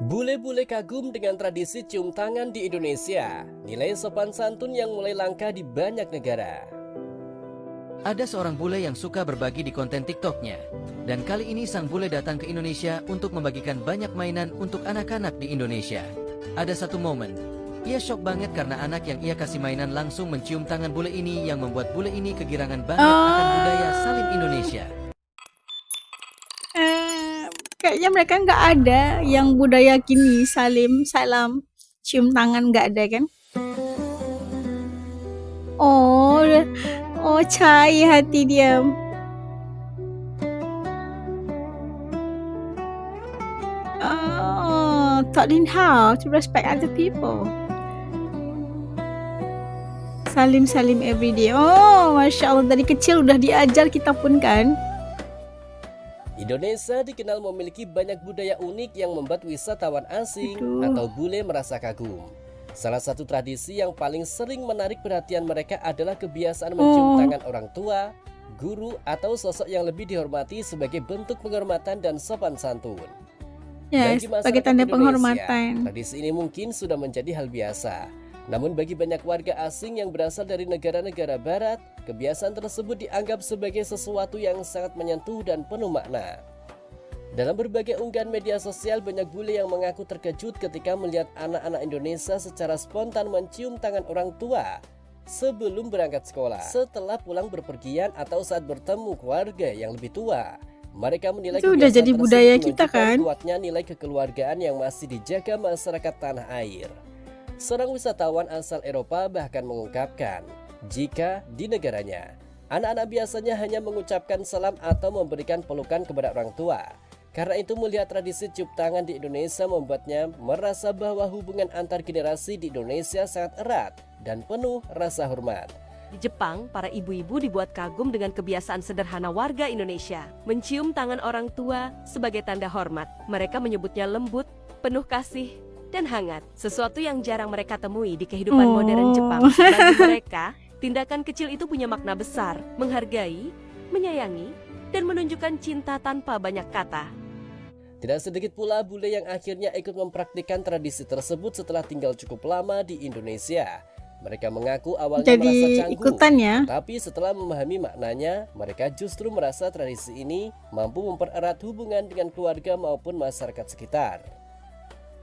Bule-bule kagum dengan tradisi cium tangan di Indonesia, nilai sopan santun yang mulai langka di banyak negara. Ada seorang bule yang suka berbagi di konten TikToknya. Dan kali ini sang bule datang ke Indonesia untuk membagikan banyak mainan untuk anak-anak di Indonesia. Ada satu momen, ia shock banget karena anak yang ia kasih mainan langsung mencium tangan bule ini yang membuat bule ini kegirangan banget akan budaya salim Indonesia. Kayaknya mereka nggak ada yang budaya gini, salim, salam, cium tangan nggak ada kan? Oh, cai hati dia. Oh, taught him how to respect other people. Salim every day. Oh, masya Allah, dari kecil udah diajar kita pun kan. Indonesia dikenal memiliki banyak budaya unik yang membuat wisatawan asing atau bule merasa kagum. Salah satu tradisi yang paling sering menarik perhatian mereka adalah kebiasaan mencium tangan orang tua, guru, atau sosok yang lebih dihormati sebagai bentuk penghormatan dan sopan santun. Ya, sebagai tanda penghormatan. Tradisi ini mungkin sudah menjadi hal biasa. Namun bagi banyak warga asing yang berasal dari negara-negara barat, kebiasaan tersebut dianggap sebagai sesuatu yang sangat menyentuh dan penuh makna. Dalam berbagai unggahan media sosial, banyak bule yang mengaku terkejut ketika melihat anak-anak Indonesia secara spontan mencium tangan orang tua sebelum berangkat sekolah, setelah pulang berpergian atau saat bertemu keluarga yang lebih tua. Mereka menilai itu udah jadi budaya kita kan? Kuatnya nilai kekeluargaan yang masih dijaga masyarakat tanah air. Seorang wisatawan asal Eropa bahkan mengungkapkan, jika di negaranya, anak-anak biasanya hanya mengucapkan salam atau memberikan pelukan kepada orang tua. Karena itu melihat tradisi cium tangan di Indonesia membuatnya merasa bahwa hubungan antar generasi di Indonesia sangat erat dan penuh rasa hormat. Di Jepang, para ibu-ibu dibuat kagum dengan kebiasaan sederhana warga Indonesia, mencium tangan orang tua sebagai tanda hormat. Mereka menyebutnya lembut, penuh kasih, dan hangat, sesuatu yang jarang mereka temui di kehidupan modern Jepang. Bagi mereka, tindakan kecil itu punya makna besar, menghargai, menyayangi, dan menunjukkan cinta tanpa banyak kata. Tidak sedikit pula bule yang akhirnya ikut mempraktikkan tradisi tersebut setelah tinggal cukup lama di Indonesia. Mereka mengaku awalnya merasa canggung, tapi setelah memahami maknanya, mereka justru merasa tradisi ini mampu mempererat hubungan dengan keluarga maupun masyarakat sekitar.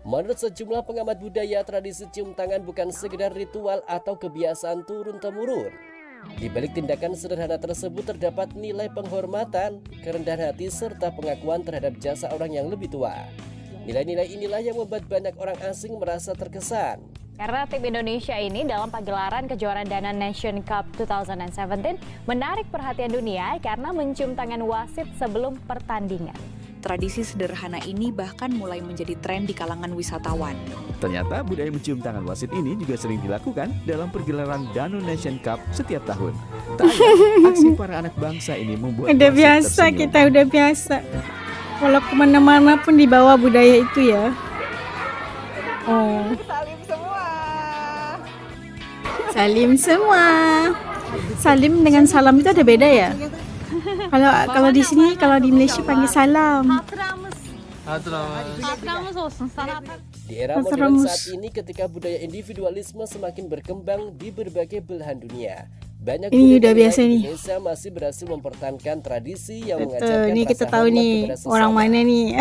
Menurut sejumlah pengamat budaya, tradisi cium tangan bukan sekedar ritual atau kebiasaan turun-temurun. Di balik tindakan sederhana tersebut terdapat nilai penghormatan, kerendahan hati, serta pengakuan terhadap jasa orang yang lebih tua. Nilai-nilai inilah yang membuat banyak orang asing merasa terkesan. Karena tim Indonesia ini dalam pagelaran kejuaraan Danan Nation Cup 2017 menarik perhatian dunia karena mencium tangan wasit sebelum pertandingan. Tradisi sederhana ini bahkan mulai menjadi tren di kalangan wisatawan. Ternyata budaya mencium tangan wasit ini juga sering dilakukan dalam pergelaran Danon Nation Cup setiap tahun. Tak ayal, aksi para anak bangsa ini membuat udah biasa tersenyum. Kita udah biasa. Kalau kemana-mana pun dibawa budaya itu ya. Salim semua. Salim semua. Salim dengan salam itu ada beda ya? Kalau di sini, kalau di Malaysia panggil salam. Di era modern saat ini, ketika budaya individualisme semakin berkembang di berbagai belahan dunia, banyak budaya Indonesia masih berhasil mempertahankan tradisi yang mengajarkan ini kita tahu nih orang mana nih.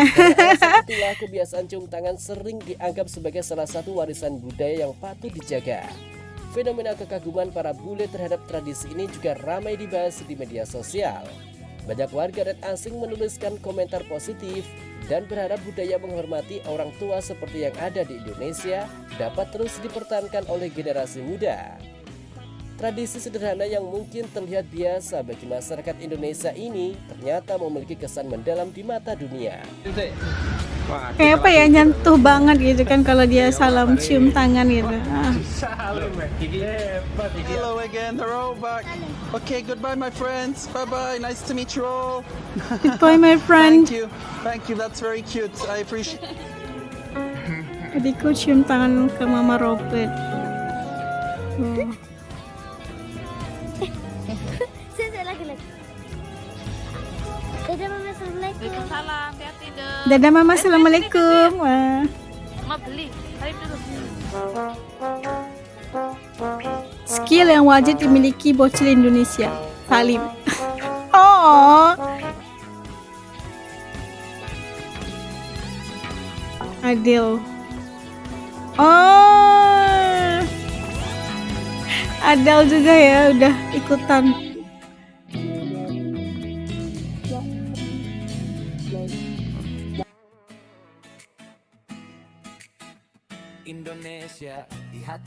Itulah kebiasaan cium tangan sering dianggap sebagai salah satu warisan budaya yang patut dijaga. Fenomena kekaguman para bule terhadap tradisi ini juga ramai dibahas di media sosial. Banyak warganet asing menuliskan komentar positif dan berharap budaya menghormati orang tua seperti yang ada di Indonesia dapat terus dipertahankan oleh generasi muda. Tradisi sederhana yang mungkin terlihat biasa bagi masyarakat Indonesia ini ternyata memiliki kesan mendalam di mata dunia. Kayak apa ya, nyentuh banget gitu kan kalau dia salam cium tangan gitu. Hello again, throwback. Okay, goodbye my friends. Bye bye. Nice to meet you all. Goodbye my friend. Thank you. That's very cute. I appreciate. Adikku cium tangan ke Mama Robert. Dadah Mama, Assalamualaikum. Dadah Mama, Assalamualaikum. Skill yang wajib dimiliki bocil Indonesia. Salim. Oh. Adil. Oh. Adil juga ya udah ikutan.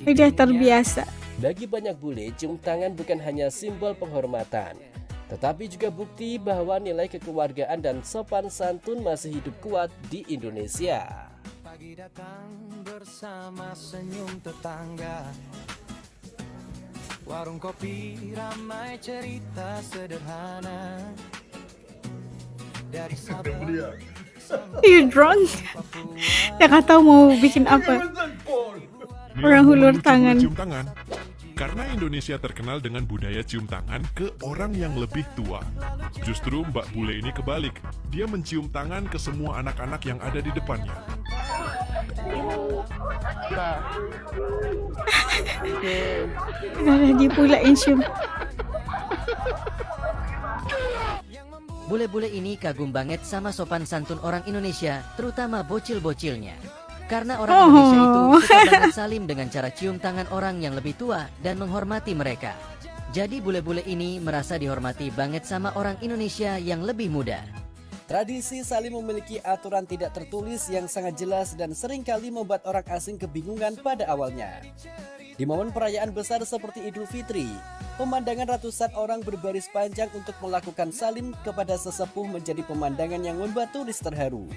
Udah terbiasa. Bagi banyak bule, cium tangan bukan hanya simbol penghormatan, tetapi juga bukti bahwa nilai kekeluargaan dan sopan santun masih hidup kuat di Indonesia. Pagi datang bersama senyum tetangga, warung kopi ramai cerita sederhana. Dari Sabang You drunk? Ya nggak tahu mau bikin apa. Orang hulur tangan. Cium tangan. Karena Indonesia terkenal dengan budaya cium tangan ke orang yang lebih tua. Justru Mbak Bule ini kebalik. Dia mencium tangan ke semua anak-anak yang ada di depannya. Nah, dia pula yang cium. Bule-bule ini kagum banget sama sopan santun orang Indonesia, terutama bocil-bocilnya. Karena orang Indonesia itu suka banget salim dengan cara cium tangan orang yang lebih tua dan menghormati mereka. Jadi bule-bule ini merasa dihormati banget sama orang Indonesia yang lebih muda. Tradisi salim memiliki aturan tidak tertulis yang sangat jelas dan seringkali membuat orang asing kebingungan pada awalnya. Di momen perayaan besar seperti Idul Fitri, pemandangan ratusan orang berbaris panjang untuk melakukan salim kepada sesepuh menjadi pemandangan yang membuat turis terharu.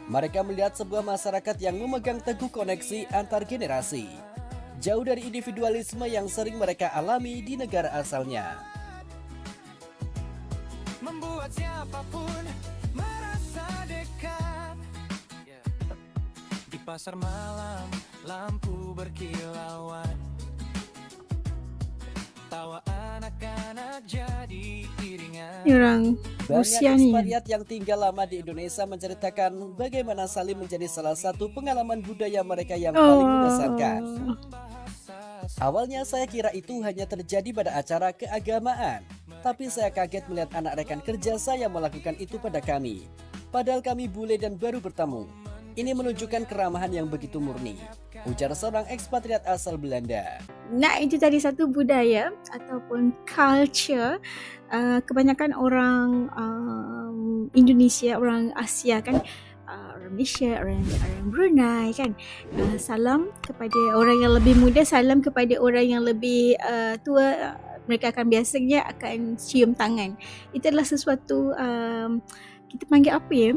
Mereka melihat sebuah masyarakat yang memegang teguh koneksi antar generasi, jauh dari individualisme yang sering mereka alami di negara asalnya. membuat siapapun merasa dekat. Di pasar malam lampu berkilauan, tawa anak-anak jadi iringan. Orang Banyak usia nih. ekspatriat yang tinggal lama di Indonesia menceritakan bagaimana salim menjadi salah satu pengalaman budaya mereka yang paling mengesankan. Awalnya saya kira itu hanya terjadi pada acara keagamaan, tapi saya kaget melihat anak rekan kerja saya melakukan itu pada kami. Padahal kami bule dan baru bertemu. Ini menunjukkan keramahan yang begitu murni, ujar seorang ekspatriat asal Belanda. Nah, itu tadi satu budaya ataupun culture. Kebanyakan orang Indonesia, orang Asia kan, orang Malaysia, orang Brunei kan, salam kepada orang yang lebih muda, salam kepada orang yang lebih tua. Mereka akan biasanya akan cium tangan. Itu adalah sesuatu kita panggil apa ya?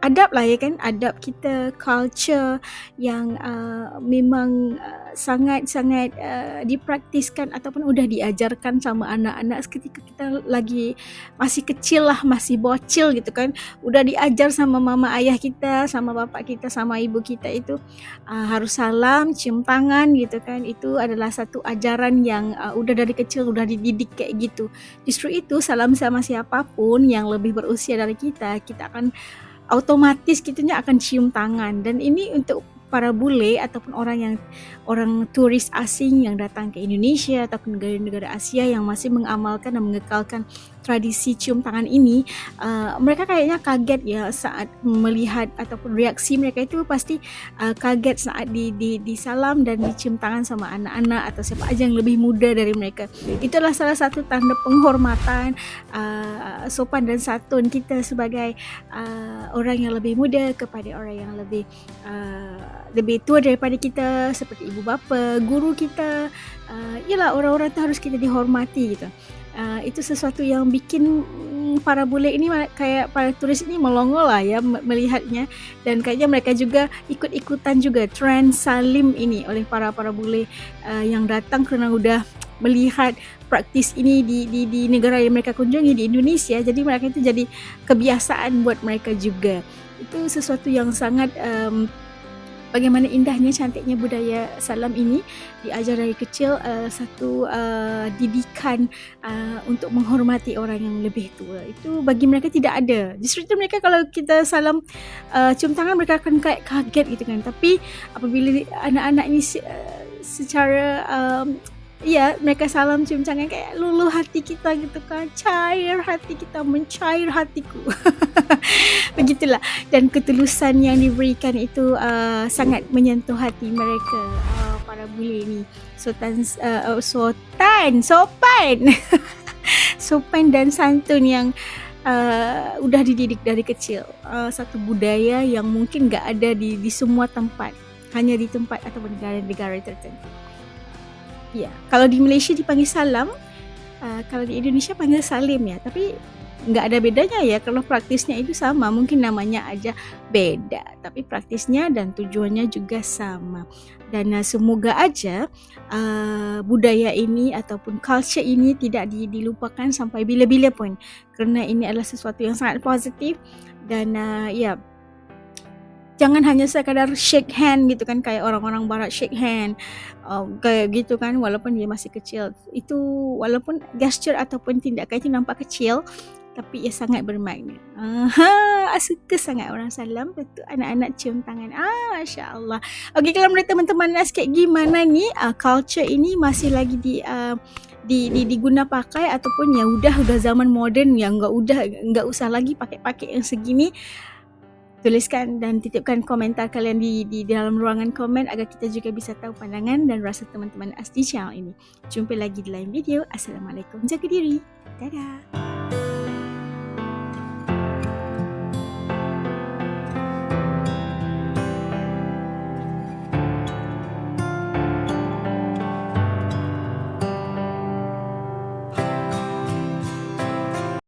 Adab lah ya kan, adab kita, culture yang memang sangat-sangat dipraktiskan ataupun udah diajarkan sama anak-anak ketika kita lagi masih kecil lah, masih bocil gitu kan, udah diajar sama mama ayah kita, sama bapak kita, sama ibu kita itu harus salam, cium tangan gitu kan. Itu adalah satu ajaran yang udah dari kecil udah dididik kayak gitu. Justru itu salam sama siapapun yang lebih berusia dari kita akan otomatis kitanya akan cium tangan. Dan ini untuk para bule ataupun orang turis asing yang datang ke Indonesia ataupun negara-negara Asia yang masih mengamalkan dan mengekalkan tradisi cium tangan ini, mereka kayaknya kaget ya saat melihat, ataupun reaksi mereka itu pasti kaget saat disalam dan dicium tangan sama anak-anak atau siapa aja yang lebih muda dari mereka. Itulah salah satu tanda penghormatan, sopan dan santun kita sebagai orang yang lebih muda kepada orang yang lebih tua daripada kita, seperti ibu bapa, guru kita. Yalah, orang-orang itu harus kita dihormati gitu. Itu sesuatu yang bikin para bule ini, kayak para turis ini melongo lah ya melihatnya, dan kayaknya mereka juga ikut-ikutan juga tren salim ini oleh para bule yang datang karena udah melihat praktis ini di negara yang mereka kunjungi di Indonesia. Jadi mereka itu jadi kebiasaan buat mereka juga. Itu sesuatu yang sangat bagaimana indahnya, cantiknya budaya salam ini diajar dari kecil, satu didikan untuk menghormati orang yang lebih tua. Itu bagi mereka tidak ada. Justru itu mereka kalau kita salam cium tangan, mereka akan kayak kaget gitu kan. Tapi apabila anak-anak ini secara mereka salam cium tangan, kayak luluh hati kita gitu kan, cair hati kita, mencair hatiku. Begitulah. Dan ketulusan yang diberikan itu sangat menyentuh hati mereka, para bule ni. Sopan sopan dan santun yang udah dididik dari kecil. Satu budaya yang mungkin gak ada di semua tempat, hanya di tempat ataupun negara-negara tertentu. Ya, kalau di Malaysia dipanggil salam, kalau di Indonesia panggil salim ya. Tapi nggak ada bedanya ya, kalau praktisnya itu sama. Mungkin namanya aja beda, tapi praktisnya dan tujuannya juga sama. Dan semoga aja budaya ini ataupun culture ini tidak dilupakan sampai bila-bila pun, kerana ini adalah sesuatu yang sangat positif. Dan jangan hanya sekadar shake hand gitu kan, kayak orang-orang barat shake hand kayak gitu kan, walaupun dia masih kecil. Itu walaupun gesture ataupun tindakan itu nampak kecil, tapi ia sangat bermakna. Suka sangat orang salam, betul anak-anak cium tangan. Masya Allah. Okey, kalau menurut teman-teman sikit gimana ni culture ini masih lagi diguna pakai ataupun yang udah zaman moden yang enggak usah lagi pakai yang segini? Tuliskan dan titipkan komentar kalian di dalam ruangan komen agar kita juga bisa tahu pandangan dan rasa teman-teman di channel ini. Jumpa lagi di lain video. Assalamualaikum. Jaga diri. Dadah.